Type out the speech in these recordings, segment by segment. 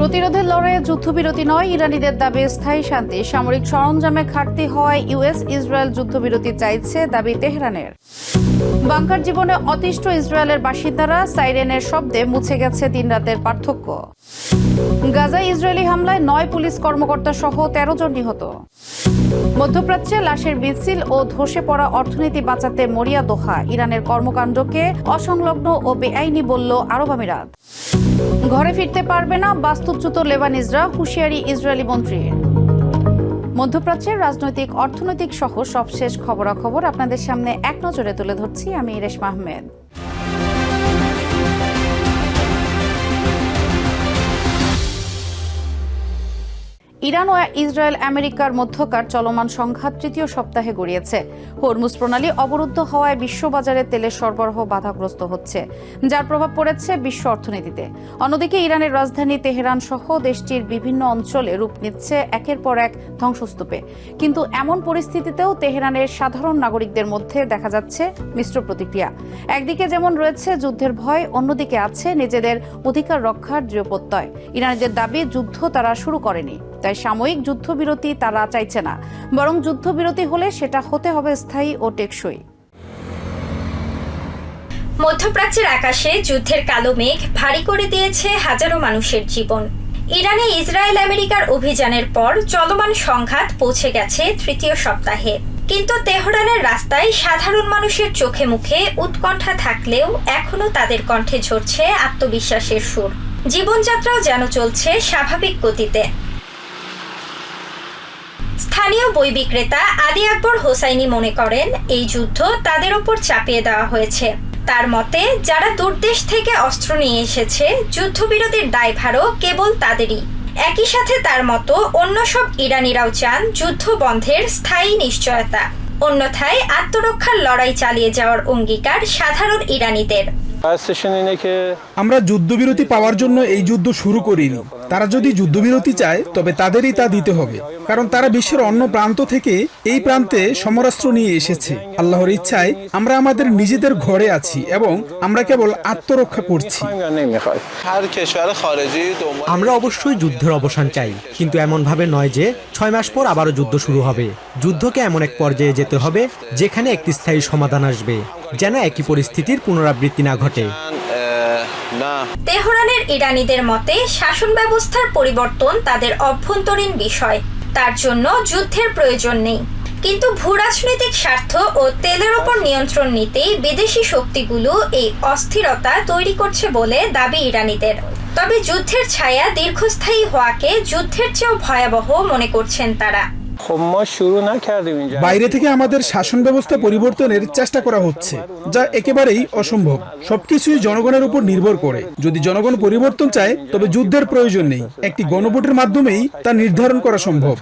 প্রতিরোধের লড়াইয়ে যুদ্ধবিরতি নয়, ইরানিদের দাবি স্থায়ী শান্তি। সামরিক সরঞ্জামে ঘাটতি হওয়ায় ইউএস ইসরায়েল যুদ্ধবিরতি চাইছে, দাবি তেহরানের। বাংকার জীবনে অতিষ্ঠ ইসরায়েলের বাসিন্দারা, সাইরেনের শব্দে মুছে গেছে দিনরাতের পার্থক্য। গাজায় ইসরায়েলি হামলায় 9 পুলিশ কর্মকর্তা সহ 13 জন নিহত। মধ্যপ্রাচ্যে লাশের মিছিল ও ধসে পড়া অর্থনীতি বাঁচাতে মরিয়া দোহা। ইরানের কর্মকাণ্ডকে অসংলগ্ন ও বেআইনি বলল আরব আমিরাত। ঘরে ফিরতে পারবে না বাস্তুচ্যুত লেবানিজরা, হুঁশিয়ারি ইসরায়েলি মন্ত্রীর। মধ্যপ্রাচ্যের রাজনৈতিক, অর্থনৈতিক সহ সবশেষ খবরাখবর আপনাদের সামনে এক নজরে তুলে ধরছি আমি রেশমা আহমেদ। ইরান ও ইসরায়েল আমেরিকার মধ্যকার চলমান সংঘাত তৃতীয় সপ্তাহে গড়িয়েছে। হরমুজ প্রণালী অবরুদ্ধ হওয়ায় বিশ্ববাজারে তেলের সরবরাহ বাধাগ্রস্ত হচ্ছে, যার প্রভাব পড়েছে বিশ্ব অর্থনীতিতে। অন্যদিকে ইরানের রাজধানী তেহরান সহ দেশটির বিভিন্ন অঞ্চলে রূপ নিচ্ছে একের পর এক ধ্বংসস্তূপে। কিন্তু এমন পরিস্থিতিতেও তেহরানের সাধারণ নাগরিকদের মধ্যে দেখা যাচ্ছে মিশ্র প্রতিক্রিয়া। একদিকে যেমন রয়েছে যুদ্ধের ভয়, অন্যদিকে আছে নিজেদের অধিকার রক্ষার দৃঢ় প্রত্যয়। ইরানিদের দাবি, যুদ্ধ তারা শুরু করেনি, তাই সাময়িক যুদ্ধবিরতি তারা চাইছে না, বরং যুদ্ধবিরতি হলে সেটা হতে হবে স্থায়ী ও টেকসই। মধ্যপ্রাচ্যের আকাশে যুদ্ধের কালো মেঘ ভারী করে দিয়েছে হাজারো মানুষের জীবন। ইরানে ইসরায়েল আমেরিকার অভিযানের পর চলমান সংঘাত পৌঁছে গেছে তৃতীয় সপ্তাহে। কিন্তু তেহরানের রাস্তায় সাধারণ মানুষের চোখে মুখে উৎকণ্ঠা থাকলেও এখনো তাদের কণ্ঠে ঝরছে আত্মবিশ্বাসের সুর। জীবনযাত্রাও যেন চলছে স্বাভাবিক গতিতে। স্থানীয় বই বিক্রেতা আলী আকবর হোসাইনি মনে করেন, এই যুদ্ধ তাদের উপর চাপিয়ে দেওয়া হয়েছে। তার মতে, যারা দূরদেশ থেকে অস্ত্র নিয়ে এসেছে, যুদ্ধবিরতির দায়ভারও কেবল তাদেরই। একই সাথে তার মতো অন্য সব ইরানিরাও চান যুদ্ধ বন্ধের স্থায়ী নিশ্চয়তা। অন্যথায় আত্মরক্ষার লড়াই চালিয়ে যাওয়ার অঙ্গীকার সাধারণ ইরানিদের। আমরা যুদ্ধবিরতি পাওয়ার জন্য এই যুদ্ধ শুরু করিনি। তারা যদি যুদ্ধবিরতি চায় তবে তাদেরই তা দিতে হবে, কারণ তারা বিশ্বের অন্য প্রান্ত থেকে এই প্রান্তে সমরাস্ত্র নিয়ে এসেছে। আল্লাহর ইচ্ছায় আমরা আমাদের নিজেদের ঘরে আছি এবং আমরা কেবল আত্মরক্ষা করছি। আমরা অবশ্যই যুদ্ধের অবসান চাই, কিন্তু এমনভাবে নয় যে 6 মাস পর আবারও যুদ্ধ শুরু হবে। যুদ্ধকে এমন এক পর্যায়ে যেতে হবে যেখানে একটি স্থায়ী সমাধান আসবে, যেন একই পরিস্থিতির পুনরাবৃত্তি না ঘটে। তেহরানের ইরানিদের মতে, শাসন ব্যবস্থার পরিবর্তন তাদের অভ্যন্তরীণ বিষয়, তার জন্য যুদ্ধের প্রয়োজন নেই। কিন্তু ভূরাজনৈতিক স্বার্থ ও তেলের ওপর নিয়ন্ত্রণ নিতেই বিদেশি শক্তিগুলো এই অস্থিরতা তৈরি করছে বলে দাবি ইরানিদের। তবে যুদ্ধের ছায়া দীর্ঘস্থায়ী হওয়াকে যুদ্ধের চেয়েও ভয়াবহ মনে করছেন তারা। বাইরে থেকে আমাদের শাসন ব্যবস্থা পরিবর্তনের চেষ্টা করা হচ্ছে, যা একেবারেই অসম্ভব। সবকিছুই জনগণের উপর নির্ভর করে। যদি জনগণ পরিবর্তন চায় তবে যুদ্ধের প্রয়োজন নেই, একটি গণভোটের মাধ্যমেই তা নির্ধারণ করা সম্ভব।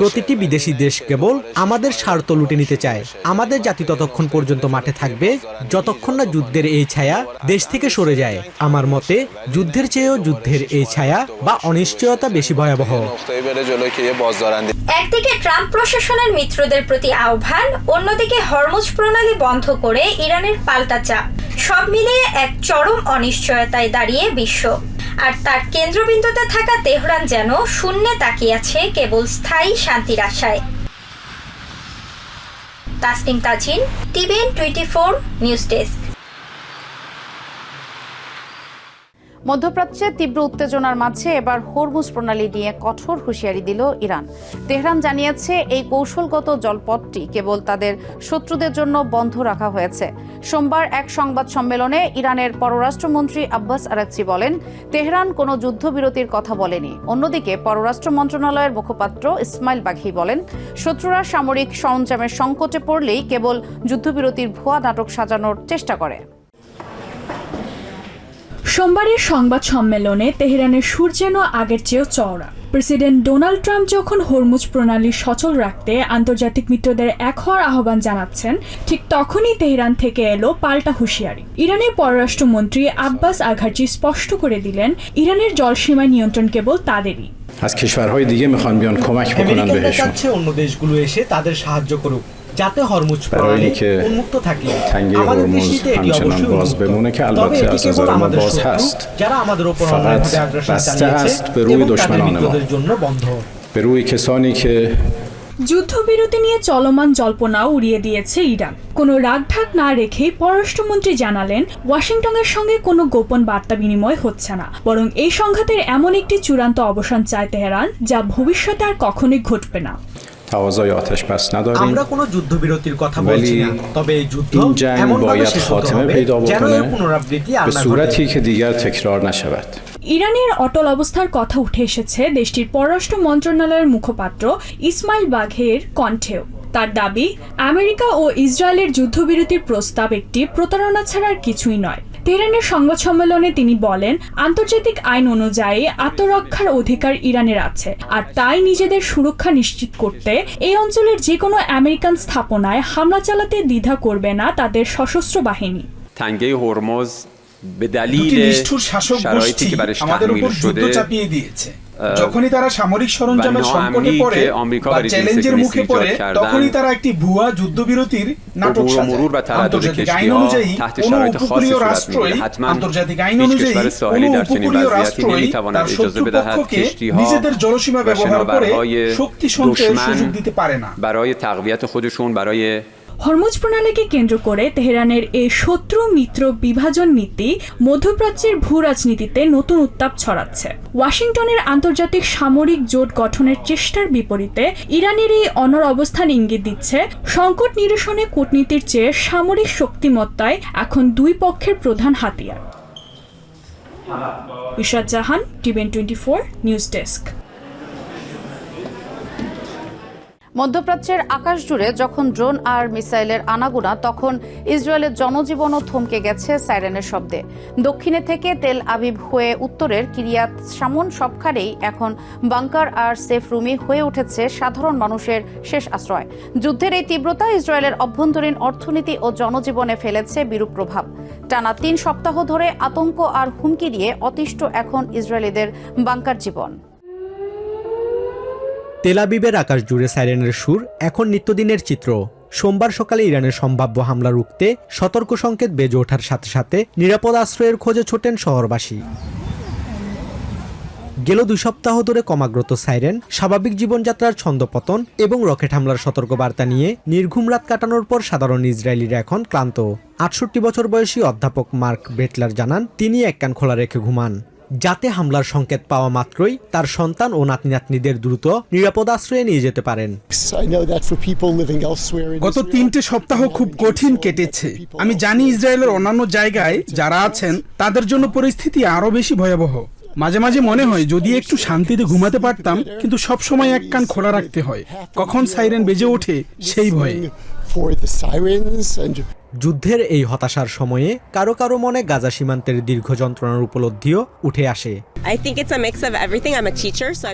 প্রতিটি বিদেশি দেশ কেবল আমাদের স্বার্থ লুটে নিতে চায়। আমাদের জাতি ততক্ষণ পর্যন্ত মাঠে থাকবে যতক্ষণ না যুদ্ধের এই ছায়া দেশ থেকে সরে যায়। আমার মতে যুদ্ধের চেয়েও যুদ্ধের এই ছায়া বা অনিশ্চয়তা বেশি ভয়াবহ। একদিকে ট্রাম্প প্রশাসনের মিত্রদের প্রতি আহ্বান, অন্যদিকে হরমুজ প্রণালী বন্ধ করে ইরানের পাল্টা চাপ। সব মিলিয়ে এক চরম অনিশ্চয়তায় দাঁড়িয়ে বিশ্ব। আর তার কেন্দ্রবিন্দুতে থাকা তেহরান যেন শূন্যে তাকিয়ে আছে কেবল স্থায়ী শান্তির আশায়। Tasnim Tajin, TVN 24 news desk. মধ্যপ্রাচ্যে তীব্র উত্তেজনার মাঝে এবার হরমুজ প্রণালী নিয়ে কঠোর হুঁশিয়ারি দিল ইরান। তেহরান জানিয়েছে, এই কৌশলগত জলপথটি কেবল তাদের শত্রুদের জন্য বন্ধ রাখা হয়েছে। সোমবার এক সংবাদ সম্মেলনে ইরানের পররাষ্ট্রমন্ত্রী আব্বাস আরাকচি বলেন, তেহরান কোনো যুদ্ধবিরতির কথা বলেনি। অন্যদিকে পররাষ্ট্র মন্ত্রণালয়ের মুখপাত্র ইসমাইল বাঘি বলেন, শত্রুরা সামরিক সরঞ্জামের সংকটে পড়লেই কেবল যুদ্ধবিরতির ভুয়া নাটক সাজানোর চেষ্টা করে। সোমবারের সংবাদ সম্মেলনে তেহরানের সুর যেন আগের চেয়েও চওড়া। প্রেসিডেন্ট ডোনাল্ড ট্রাম্প যখন হরমুজ প্রণালী সচল রাখতে আন্তর্জাতিক মিত্রদের এক হওয়ার আহ্বান জানাচ্ছেন, ঠিক তখনই তেহরান থেকে এলো পাল্টা হুঁশিয়ারি। ইরানের পররাষ্ট্রমন্ত্রী আব্বাস আঘারচি স্পষ্ট করে দিলেন, ইরানের জলসীমা নিয়ন্ত্রণ কেবল তাদেরই। از کشورهای دیگه میخوان بیان کمک بکنن بهشون অন্য দেশগুলো এসে তাদের সাহায্য করুক। যাতে হরমুজ প্রণালী উন্মুক্ত থাকে। আমাদের দৃষ্টিতে এটি অবশ্যই উন্মুক্ত, তবে এটি কেবল আমাদের শত্রু যারা আমাদের উপর অন্যায়ভাবে আগ্রাসন চালিয়েছে এবং তাদের বিপদের জন্য বন্ধ। যুদ্ধবিরতি নিয়ে চলমান জল্পনাও উড়িয়ে দিয়েছে ইরান। কোনো রাগঢাক না রেখেই পররাষ্ট্রমন্ত্রী জানালেন ওয়াশিংটনের সঙ্গে কোনো গোপন বার্তা বিনিময় হচ্ছে না, বরং এই সংঘাতের এমন একটি চূড়ান্ত অবসান চায় তেহরান যা ভবিষ্যতে আর কখনোই ঘটবে না। আমরা কোনো যুদ্ধবিরতির কথা বলছি না, তবে এই যুদ্ধ এমনভাবে শেষ হতে হবে যেন এর পুনরাবৃত্তি আর না ঘটে। ইরানের অটল অবস্থার কথা উঠে এসেছে দেশটির পররাষ্ট্র মন্ত্রণালয়ের মুখপাত্র ইসমাইল বাঘের কণ্ঠেও। তার দাবি, আমেরিকা ও ইসরায়েলের যুদ্ধবিরতির প্রস্তাব একটি প্রতারণা ছাড়া আর কিছুই নয়। তেহরানের সংবাদ সম্মেলনে তিনি বলেন, আন্তর্জাতিক আইন অনুযায়ী আত্মরক্ষার অধিকার ইরানের আছে, আর তাই নিজেদের সুরক্ষা নিশ্চিত করতে এই অঞ্চলের যে কোনো আমেরিকান স্থাপনায় হামলা চালাতে দ্বিধা করবে না তাদের সশস্ত্র বাহিনী। দুটি নিষ্ঠুর শাসক গোষ্ঠী আমাদের উপর যুদ্ধ চাপিয়ে দিয়েছে। যখনই তারা সামরিক সরঞ্জামের সংকটে পড়ে বা চ্যালেঞ্জের মুখে পড়ে, তখনই তারা একটি ভুয়া যুদ্ধবিরতির নাটক সাজায়। আন্তর্জাতিক আইন অনুযায়ী কোনো উপকূলীয় রাষ্ট্রই তার শত্রুপক্ষকে নিজেদের জলসীমা ব্যবহার করে শক্তি সঞ্চয়ের সুযোগ দিতে পারে না। হরমুজ প্রণালীকে কেন্দ্র করে তেহরানের এই শত্রু মিত্র বিভাজন নীতি মধ্যপ্রাচ্যের ভূ রাজনীতিতে নতুন উত্তাপ ছড়াচ্ছে। ওয়াশিংটনের আন্তর্জাতিক সামরিক জোট গঠনের চেষ্টার বিপরীতে ইরানের এই অনড় অবস্থান ইঙ্গিত দিচ্ছে সংকট নিরসনে কূটনীতির চেয়ে সামরিক শক্তিমত্তাই এখন দুই পক্ষের প্রধান হাতিয়ার। ইশরাত জাহান, টিভিএন 24 নিউজ ডেস্ক। মধ্যপ্রাচ্যের আকাশ জুড়ে যখন ড্রোন আর মিসাইলের আনাগোনা, তখন ইসরায়েলের জনজীবনও থমকে গেছে সাইরেনের শব্দে। দক্ষিণে থেকে তেল আবিব হয়ে উত্তরের কিরিয়াত শামোন সবখানেই এখন বাংকার আর সেফ রুমই হয়ে উঠেছে সাধারণ মানুষের শেষ আশ্রয়। যুদ্ধের এই তীব্রতা ইসরায়েলের অভ্যন্তরীণ অর্থনীতি ও জনজীবনে ফেলেছে বিরূপ প্রভাব। টানা 3 সপ্তাহ ধরে আতঙ্ক আর হুমকি দিয়ে অতিষ্ঠ এখন ইসরায়েলিদের বাংকার জীবন। তেল আবিবের আকাশ জুড়ে সাইরেনের সুর এখন নিত্যদিনের চিত্র। সোমবার সকালে ইরানের সম্ভাব্য হামলা রুখতে সতর্ক সংকেত বেজে ওঠার সাথে সাথে নিরাপদ আশ্রয়ের খোঁজে ছোটেন শহরবাসী। গেল 2 সপ্তাহ ধরে ক্রমাগত সাইরেন, স্বাভাবিক জীবনযাত্রার ছন্দপতন এবং রকেট হামলার সতর্কবার্তা নিয়ে নির্ঘুম রাত কাটানোর পর সাধারণ ইসরায়েলিরা এখন ক্লান্ত। 68 বছর বয়সী অধ্যাপক মার্ক বেটলার জানান, তিনি এক কান খোলা রেখে ঘুমান, যাতে হামলার সংকেত পাওয়া মাত্রই তার সন্তান ও নাতি নাতনিদের দ্রুত নিরাপদ আশ্রয়ে নিয়ে যেতে পারেন। গত 3টে সপ্তাহ খুব কঠিন কেটেছে। আমি জানি ইসরায়েলের অন্যান্য জায়গায় যারা আছেন তাদের জন্য পরিস্থিতি আরো বেশি ভয়াবহ। মাঝে মাঝে মনে হয় যদি একটু শান্তিতে ঘুমাতে পারতাম, কিন্তু সব সময় এক কান খোলা রাখতে হয়, কখন সাইরেন বেজে ওঠে সেই ভয়ে। যুদ্ধের এই হতাশার সময়ে কারো কারো মনে গাজা সীমান্তের দীর্ঘ যন্ত্রণার উপলব্ধিও উঠে আসে।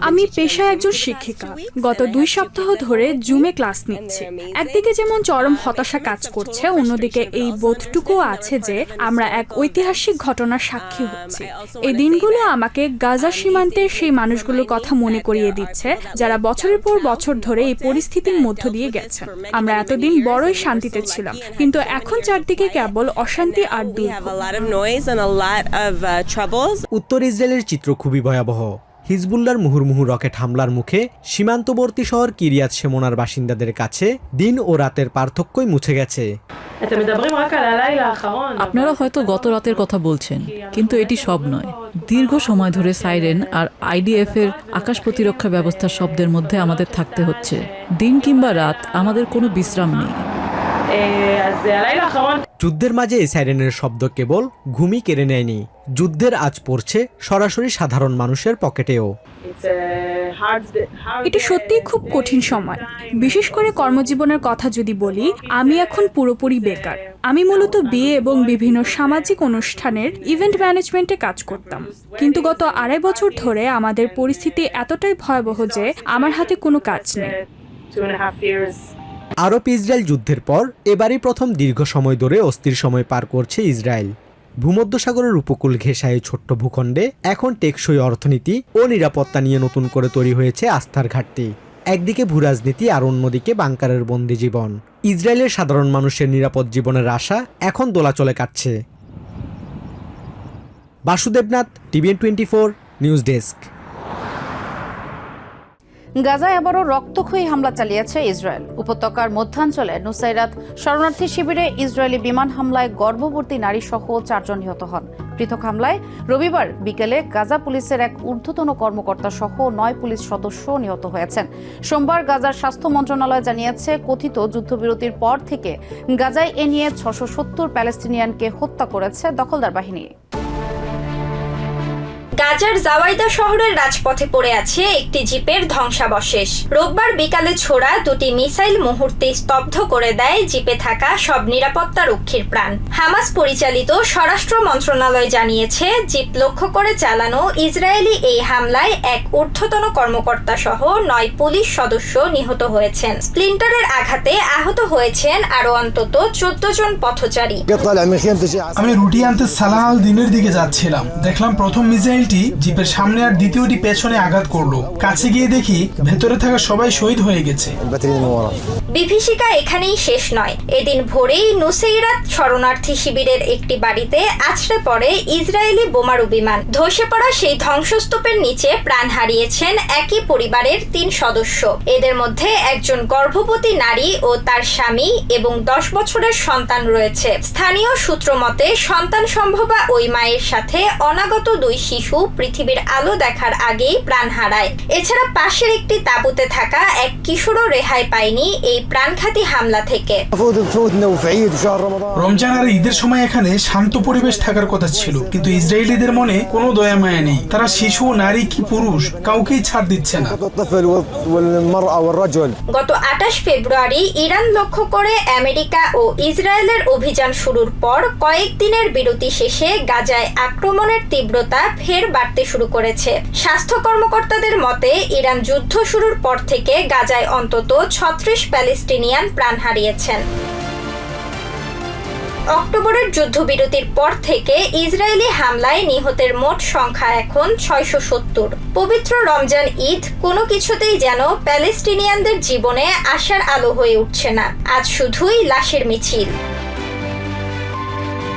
আমি পেশায় একজন শিক্ষিকা। গত 2 সপ্তাহ ধরে জুমে ক্লাস নিচ্ছি। একদিকে যেমন চরম হতাশা কাজ করছে, অন্যদিকে এই বোধটুকুও আছে যে আমরা এক ঐতিহাসিক ঘটনার সাক্ষী হচ্ছি। এই দিনগুলো আমাকে গাজা সীমান্তের সেই মানুষগুলোর কথা মনে করিয়ে দিচ্ছে যারা বছরের পর বছর ধরে এই পরিস্থিতির মধ্য দিয়ে গেছেন। আমরা এতদিন বড়ই শান্তিতে ছিলাম, কিন্তু এখন চারদিকে কেবল অশান্তি আর দুর্ভোগ। উত্তর ইসরায়েলের চিত্র খুবই ভয়াবহ। হিজবুল্লাহর মুহুর্মুহু রকেট হামলার মুখে সীমান্তবর্তী শহর কিরিয়াত শেমোনার বাসিন্দাদের কাছে দিন ও রাতের পার্থক্যই মুছে গেছে। আপনারা হয়তো গত রাতের কথা বলছেন, কিন্তু এটি সব নয়। দীর্ঘ সময় ধরে সাইরেন আর আইডিএফ এর আকাশ প্রতিরক্ষা ব্যবস্থার শব্দের মধ্যে আমাদের থাকতে হচ্ছে। দিন কিংবা রাত আমাদের কোনো বিশ্রাম নেই। যুদ্ধের মাঝে এই সাইরেনের শব্দ কেবল ঘুমই কেড়ে নেয়নি, যুদ্ধের আজ পড়ছে সরাসরি সাধারণ মানুষের পকেটেও। এটি সত্যিই খুব কঠিন সময়, বিশেষ করে কর্মজীবনের কথা যদি বলি। আমি এখন পুরোপুরি বেকার। আমি মূলত বিয়ে এবং বিভিন্ন সামাজিক অনুষ্ঠানের ইভেন্ট ম্যানেজমেন্টে কাজ করতাম, কিন্তু গত 2.5 বছর ধরে আমাদের পরিস্থিতি এতটাই ভয়াবহ যে আমার হাতে কোনো কাজ নেই। আরব ইসরায়েল যুদ্ধের পর এবারই প্রথম দীর্ঘ সময় ধরে অস্থির সময় পার করছে ইসরায়েল। ভূমধ্যসাগরের উপকূল ঘেঁষা এই ছোট্ট ভূখণ্ডে এখন টেকসই অর্থনীতি ও নিরাপত্তা নিয়ে নতুন করে তৈরি হয়েছে আস্থার ঘাটতি। একদিকে ভূরাজনীতি আর অন্যদিকে বাংকারের বন্দি জীবন। ইসরায়েলের সাধারণ মানুষের নিরাপদ জীবনের আশা এখন দোলাচলে কাটছে। Basudebnath, TVN 24 news desk. গাজায় আবারও রক্তক্ষয়ী হামলা চালিয়েছে ইসরায়েল। উপত্যকার মধ্যাঞ্চলে নুসাইরাত শরণার্থী শিবিরে ইসরায়েলি বিমান হামলায় গর্ভবতী নারী সহ 4 জন নিহত হন। পৃথক হামলায় রবিবার বিকেলে গাজা পুলিশের এক ঊর্ধ্বতন কর্মকর্তা সহ 9 পুলিশ সদস্য নিহত হয়েছেন। সোমবার গাজার স্বাস্থ্য মন্ত্রণালয় জানিয়েছে, কথিত যুদ্ধবিরতির পর থেকে গাজায় এ নিয়ে 670 প্যালেস্টিনিয়ানকে হত্যা করেছে দখলদার বাহিনী। গাজার জাওয়াইদা শহরের রাজপথে পড়ে আছে একটি জিপের ধ্বংসাবশেষ। রোববার বিকালে ছোড়া 2টি মিসাইল মুহূর্তে স্তব্ধ করে দেয় জিপে থাকা সব নিরাপত্তা রক্ষীর প্রাণ। হামাস পরিচালিত স্বরাষ্ট্র মন্ত্রণালয় জানিয়েছে, জিপ লক্ষ্য করে চালানো ইসরায়েলি এই হামলায় এক ঊর্ধ্বতন কর্মকর্তা সহ 9 পুলিশ সদস্য নিহত হয়েছেন। স্প্লিন্টারের আঘাতে আহত হয়েছেন আরও অন্তত 14 জন পথচারী। আমি রুটি আনতে সালাহ আল দিনের দিকে যাচ্ছিলাম, দেখলাম প্রথম মিসাইল জিপের সামনে আর দ্বিতীয়টি পেছনে আঘাত করলো। কাছে গিয়ে দেখি ভেতরে থাকা সবাই শহীদ হয়ে গেছে। বিভীষিকা এখানেই শেষ নয়। এদিন ভোরেই নুসাইরাত শরণার্থী শিবিরের একটি বাড়িতে আছড়ে পড়ে ইসরায়েলি বোমারু বিমান। ধসে পড়া সেই ধ্বংসস্তূপের নিচে প্রাণ হারিয়েছেন একই পরিবারের 3 সদস্য। এদের মধ্যে একজন গর্ভবতী নারী ও তার স্বামী এবং 10 বছরের সন্তান রয়েছে। স্থানীয় সূত্র মতে, সন্তান সম্ভবা ওই মায়ের সাথে অনাগত 2 শিশু পৃথিবীর আলো দেখার আগেই প্রাণ হারায়। এছাড়া পাশের একটি তাঁবুতে থাকা এক কিশোরও রেহাই পায়নি এই প্রাণঘাতী হামলা থেকে। রমজান আর ঈদের সময় এখানে শান্ত পরিবেশ থাকার কথা ছিল, কিন্তু ইসরায়েলিদের মনে কোনো দয়া মায়া নেই। তারা শিশু, নারী কি পুরুষ কাউকেই ছাড় দিচ্ছে না। গত 28 ফেব্রুয়ারি ইরান লক্ষ্য করে আমেরিকা ও ইসরায়েলের অভিযান শুরুর পর কয়েকদিনের বিরতি শেষে গাজায় আক্রমণের তীব্রতা ফের বাড়তে শুরু করেছে। স্বাস্থ্য কর্মকর্তাদের মতে, ইরান যুদ্ধ শুরুর পর থেকে গাজায় অন্তত 36 প্যালেস্টিনিয়ান প্রাণ হারিয়েছেন। অক্টোবরের যুদ্ধবিরতির পর থেকে ইসরায়েলি হামলায় নিহতের মোট সংখ্যা এখন 670। পবিত্র রমজান ঈদ কোনো কিছুতেই যেন প্যালেস্টিনিয়ানদের জীবনে আশার আলো হয়ে উঠছে না। আজ শুধুই লাশের মিছিল।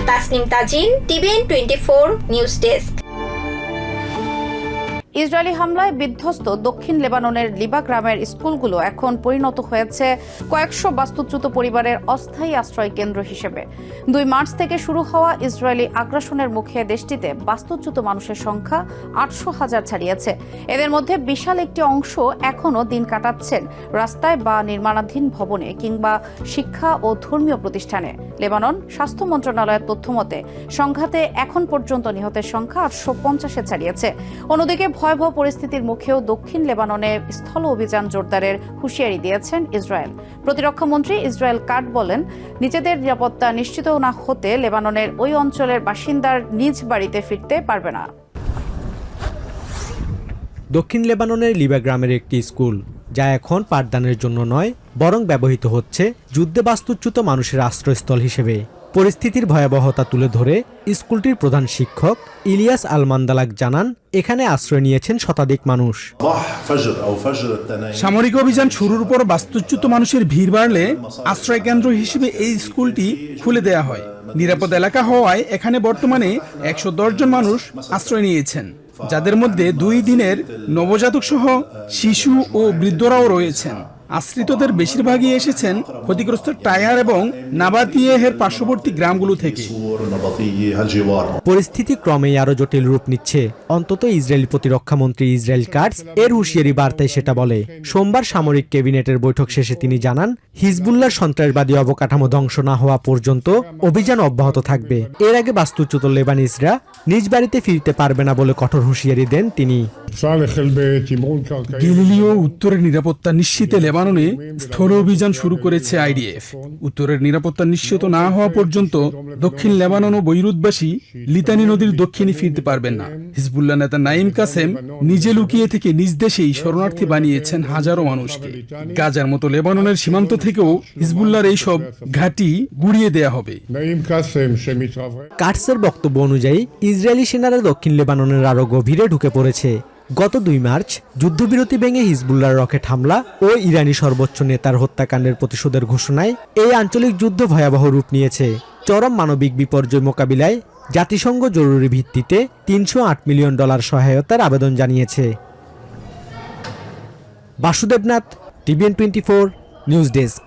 Tasnim Tajin, TVN 24 news desk. Israeli হামলায় বিধ্বস্ত দক্ষিণ লেবাননের লিবা গ্রামের স্কুলগুলো এখন পরিণত হয়েছে কয়েকশো বাস্তুচ্যুত পরিবারের অস্থায়ী আশ্রয় কেন্দ্র হিসেবে। 2 মার্চ থেকে শুরু হওয়া ইসরায়েলি আগ্রাসনের মুখে দেশটিতে বাস্তুচ্যুত মানুষের সংখ্যা 800,000 ছাড়িয়েছে। এদের মধ্যে বিশাল একটি অংশ এখনও দিন কাটাচ্ছেন রাস্তায় বা নির্মাণাধীন ভবনে কিংবা শিক্ষা ও ধর্মীয় প্রতিষ্ঠানে। লেবানন স্বাস্থ্য মন্ত্রণালয়ের তথ্যমতে সংঘাতে এখন পর্যন্ত নিহতের সংখ্যা 850-এ ছাড়িয়েছে। অন্যদিকে ভয়াবহ পরিস্থিতির মুখেও দক্ষিণ লেবাননে স্থল অভিযান জোরদারের হুঁশিয়ারি দিয়েছেন ইসরায়েল। প্রতিরক্ষা মন্ত্রী ইসরায়েল কাট বলেন, নিজেদের নিরাপত্তা নিশ্চিত না হতে লেবাননের ওই অঞ্চলের বাসিন্দার নিজ বাড়িতে ফিরতে পারবে না। দক্ষিণ লেবাননের লিবা গ্রামের একটি স্কুল, যা এখন পাঠদানের জন্য নয় বরং ব্যবহৃত হচ্ছে যুদ্ধে বাস্তুচ্যুত মানুষের আশ্রয়স্থল হিসেবে। পরিস্থিতির ভয়াবহতা তুলে ধরে স্কুলটির প্রধান শিক্ষক ইলিয়াস আল মান্দালাক জানান, এখানে আশ্রয় নিয়েছেন শতাধিক মানুষ। সামরিক অভিযান শুরুর পর বাস্তুচ্যুত মানুষের ভিড় বাড়লে আশ্রয় কেন্দ্র হিসেবে এই স্কুলটি খুলে দেয়া হয়। নিরাপদ এলাকা হওয়ায় এখানে বর্তমানে 110 জন মানুষ আশ্রয় নিয়েছেন, যাদের মধ্যে 2 দিনের নবজাতক সহ শিশু ও বৃদ্ধরাও রয়েছেন। আশ্রিতদের বেশিরভাগই এসেছেন ক্ষতিগ্রস্ত টায়ার এবং নাবাতিয়েহের পার্শ্ববর্তী গ্রামগুলো থেকে। পরিস্থিতি ক্রমেই আরো জটিল রূপ নিচ্ছে। অন্তত ইসরায়েলি প্রতিরক্ষা মন্ত্রী ইসরায়েল কাটস এর হুঁশিয়ারি বার্তায় সেটা বলে। সোমবার সামরিক ক্যাবিনেটের বৈঠক শেষে তিনি জানান, হিজবুল্লাহর সন্ত্রাসবাদী অবকাঠামো ধ্বংস না হওয়া পর্যন্ত অভিযান অব্যাহত থাকবে। এর আগে বাস্তুচ্যুত লেবানিজরা নিজ বাড়িতে ফিরতে পারবে না বলে কঠোর হুঁশিয়ারি দেন তিনি। গেলিলিও উত্তরের নিরাপত্তা নিশ্চিতে লেবাননে স্থল অভিযান শুরু করেছে IDF। উত্তরের নিরাপত্তা নিশ্চিত না হওয়া পর্যন্ত দক্ষিণ লেবানন ও বৈরুতবাসী লিতানি নদীর দক্ষিণে ফিরতে পারবেন না। হিজবুল্লাহ নেতা নাইম কাসেম নিজে লুকিয়ে থেকে নিজ দেশেই শরণার্থী বানিয়েছেন হাজারো মানুষকে। গাজার মতো লেবাননের সীমান্ত থেকেও হিজবুল্লাহর এইসব ঘাঁটি গুড়িয়ে দেয়া হবে। কাটসের বক্তব্য অনুযায়ী ইসরায়েলি সেনারা দক্ষিণ লেবাননের আরো গভীরে ঢুকে পড়েছে। গত 2 মার্চ যুদ্ধবিরতি ভেঙে হিজবুল্লাহর রকেট হামলা ও ইরানি সর্বোচ্চ নেতার হত্যাকাণ্ডের প্রতিশোধের ঘোষণায় এই আঞ্চলিক যুদ্ধ ভয়াবহ রূপ নিয়েছে। চরম মানবিক বিপর্যয় মোকাবিলায় জাতিসংঘ জরুরি ভিত্তিতে $308 মিলিয়ন সহায়তার আবেদন জানিয়েছে। Basudebnath, TVN 24 news desk.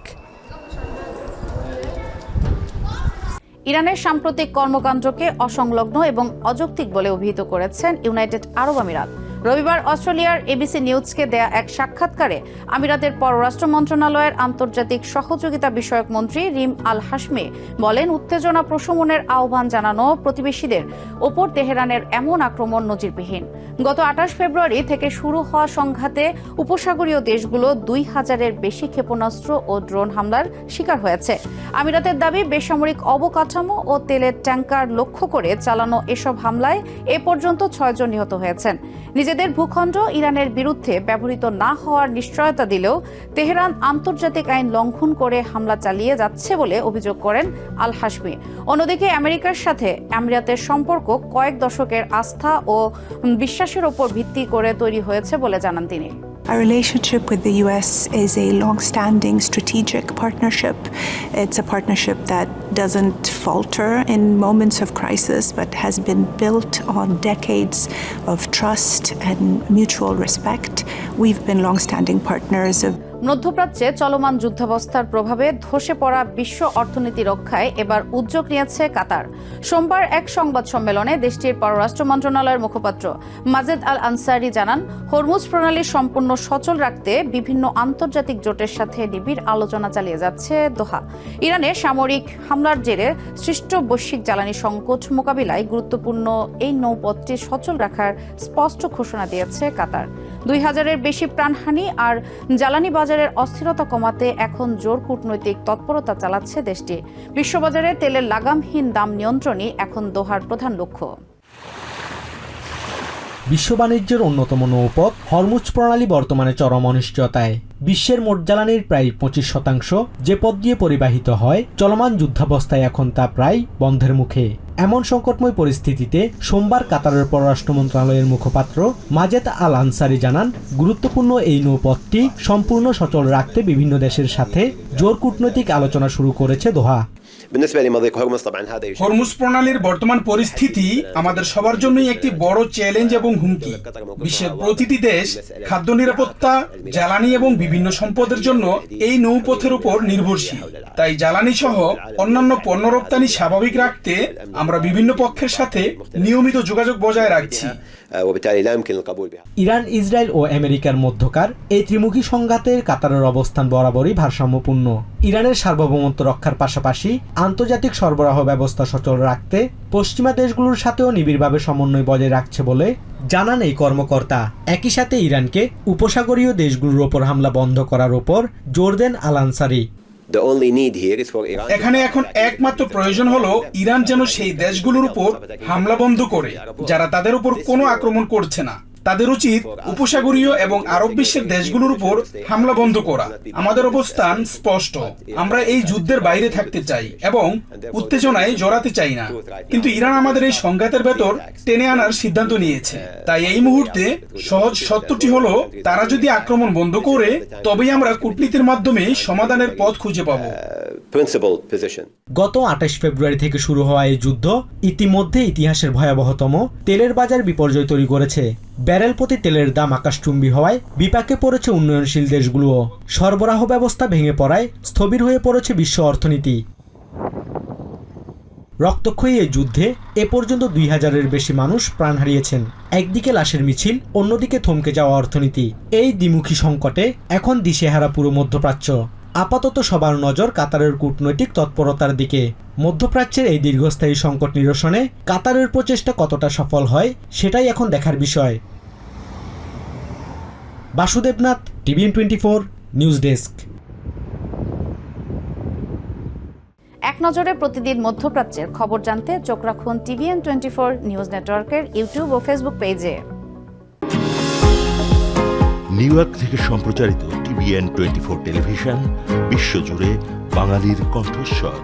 ইরানের সাম্প্রতিক কর্মকাণ্ডকে অসংলগ্ন এবং অযৌক্তিক বলে অভিহিত করেছেন ইউনাইটেড আরব আমিরাত। রবিবার অস্ট্রেলিয়ার ABC নিউজকে দেয়া এক সাক্ষাৎকারে আমিরাতের পররাষ্ট্র মন্ত্রণালয়ের আন্তর্জাতিক সহযোগিতা বিষয়ক মন্ত্রী রিম আল হাশমি বলেন, উত্তেজনা প্রশমনের আহ্বান জানানো প্রতিবেশীদের ওপর তেহরানের এমন আক্রমণ নজিরবিহীন। গত 28 ফেব্রুয়ারি থেকে শুরু হওয়া সংঘাতে উপসাগরীয় দেশগুলো 2000-এর বেশি ক্ষেপণাস্ত্র ও ড্রোন হামলার শিকার হয়েছে। আমিরাতের দাবি, বেসামরিক অবকাঠামো ও তেলের ট্যাঙ্কার লক্ষ্য করে চালানো এসব হামলায় এ পর্যন্ত 6 জন নিহত হয়েছেন। নিজেদের ভূখণ্ড ইরানের বিরুদ্ধে ব্যবহৃত না হওয়ার নিশ্চয়তা দিলেও তেহরান আন্তর্জাতিক আইন লঙ্ঘন করে হামলা চালিয়ে যাচ্ছে বলে অভিযোগ করেন আল হাশমি। অন্যদিকে আমেরিকার সাথে আমিরাতের সম্পর্ক কয়েক দশকের আস্থা ও বিশ্বাসের ওপর ভিত্তি করে তৈরি হয়েছে বলে জানান তিনি। Our relationship with the US is a long-standing strategic partnership. It's a partnership that doesn't falter in moments of crisis, but has been built on decades of trust and mutual respect. We've been long-standing partners of মধ্যপ্রাচ্যে চলমান যুদ্ধাবস্থার প্রভাবে ধসে পড়া বিশ্ব অর্থনীতি রক্ষায় এবার উদ্যোগ নিয়েছে কাতার। সোমবার এক সংবাদ সম্মেলনে দেশটির পররাষ্ট্র মন্ত্রণালয়ের মুখপাত্র মাজেদ আল আনসারি জানান, হরমুজ প্রণালী সম্পূর্ণ সচল রাখতে বিভিন্ন আন্তর্জাতিক জোটের সাথে নিবিড় আলোচনা চালিয়ে যাচ্ছে দোহা। ইরানের সামরিক হামলার জেরে সৃষ্ট বৈশ্বিক জ্বালানি সংকট মোকাবিলায় গুরুত্বপূর্ণ এই নৌপথটি সচল রাখার স্পষ্ট ঘোষণা দিয়েছে কাতার। 2000-এর বেশি প্রাণহানি আর জ্বালানি বাজারের অস্থিরতা কমাতে এখন জোর কূটনৈতিক তৎপরতা চালাচ্ছে দেশটি। বিশ্ববাজারে তেলের লাগামহীন দাম নিয়ন্ত্রণই এখন দোহার প্রধান লক্ষ্য। বিশ্ব বাণিজ্যের অন্যতম নৌপথ হরমুজ প্রণালী বর্তমানে চরম অনিশ্চয়তায়। বিশ্বের মোট জ্বালানির প্রায় 25% যে পথ দিয়ে পরিবাহিত হয়, চলমান যুদ্ধাবস্থায় এখন তা প্রায় বন্ধের মুখে। এমন সংকটময় পরিস্থিতিতে সোমবার কাতারের পররাষ্ট্র মন্ত্রণালয়ের মুখপাত্র মাজেদ আল আনসারি জানান, গুরুত্বপূর্ণ এই নৌপথটি সম্পূর্ণ সচল রাখতে বিভিন্ন দেশের সাথে জোর কূটনৈতিক আলোচনা শুরু করেছে দোহা। হরমুজ প্রণালীর বর্তমান পরিস্থিতি আমাদের সবার জন্যই একটি বড় চ্যালেঞ্জ এবং হুমকি। বিশ্বের প্রতিটি দেশ খাদ্য নিরাপত্তা, জ্বালানি এবং বিভিন্ন সম্পদের জন্য এই নৌপথের উপর নির্ভরশীল। তাই জ্বালানি সহ অন্যান্য পণ্য রপ্তানি স্বাভাবিক রাখতে আমরা বিভিন্ন পক্ষের সাথে নিয়মিত যোগাযোগ বজায় রাখছি। ইরান, ইসরায়েল ও আমেরিকার মধ্যকার এই ত্রিমুখী সংঘাতের কাতারের অবস্থান বরাবরই ভারসাম্যপূর্ণ। ইরানের সার্বভৌমত্ব রক্ষার পাশাপাশি আন্তর্জাতিক সরবরাহ ব্যবস্থা সচল রাখতে পশ্চিমা দেশগুলোর সাথেও নিবিড়ভাবে সমন্বয় বজায় রাখছে বলে জানান এই কর্মকর্তা। একই সাথে ইরানকে উপসাগরীয় দেশগুলোর ওপর হামলা বন্ধ করার ওপর জোর দেন আল আনসারি। এখানে এখন একমাত্র প্রয়োজন হলো ইরান যেন সেই দেশগুলোর উপর হামলা বন্ধ করে যারা তাদের উপর কোনো আক্রমণ করছে না। তাদের উচিত উপসাগরীয় এবং আরব বিশ্বের দেশগুলোর উপর হামলা বন্ধ করা। আমাদের অবস্থান স্পষ্ট, আমরা এই যুদ্ধের বাইরে থাকতে চাই এবং উত্তেজনায় জড়াতে চাই না। কিন্তু ইরান আমাদের এই সংঘাতের ভেতর টেনে আনার সিদ্ধান্ত নিয়েছে। তাই এই মুহূর্তে সহজ সত্যটি হলো, তারা যদি আক্রমণ বন্ধ করে তবেই আমরা কূটনীতির মাধ্যমে সমাধানের পথ খুঁজে পাবো। গত 28 ফেব্রুয়ারি থেকে শুরু হওয়া এই যুদ্ধ ইতিমধ্যে ইতিহাসের ভয়াবহতম তেলের বাজার বিপর্যয় তৈরি করেছে। ব্যারেল প্রতি তেলের দাম আকাশচুম্বী হওয়ায় বিপাকে পড়েছে উন্নয়নশীল দেশগুলোও। সরবরাহ ব্যবস্থা ভেঙে পড়ায় স্থবির হয়ে পড়েছে বিশ্ব অর্থনীতি। রক্তক্ষয়ী এই যুদ্ধে এ পর্যন্ত 2000-এর বেশি মানুষ প্রাণ হারিয়েছেন। একদিকে লাশের মিছিল, অন্যদিকে থমকে যাওয়া অর্থনীতি। এই দ্বিমুখী সংকটে এখন দিশেহারা পুরো মধ্যপ্রাচ্য। আপাতত সবার নজর কাতারের কূটনৈতিক তৎপরতার দিকে। মধ্যপ্রাচ্যের এই দীর্ঘস্থায়ী সংকট নিরসনে কাতারের প্রচেষ্টা কতটা সফল হয় সেটাই এখন দেখার বিষয়। Basudebnath, TVN 24 news desk. এক নজরে প্রতিদিন মধ্যপ্রাচ্যের খবর জানতে চোখ রাখুন TVN 24 নিউজ নেটওয়ার্কের ইউটিউব ও ফেসবুক পেজে। নিউ ইয়র্ক থেকে সম্প্রচারিত TVN 24 টেলিভিশন বিশ্বজুড়ে বাঙালির কণ্ঠস্বর।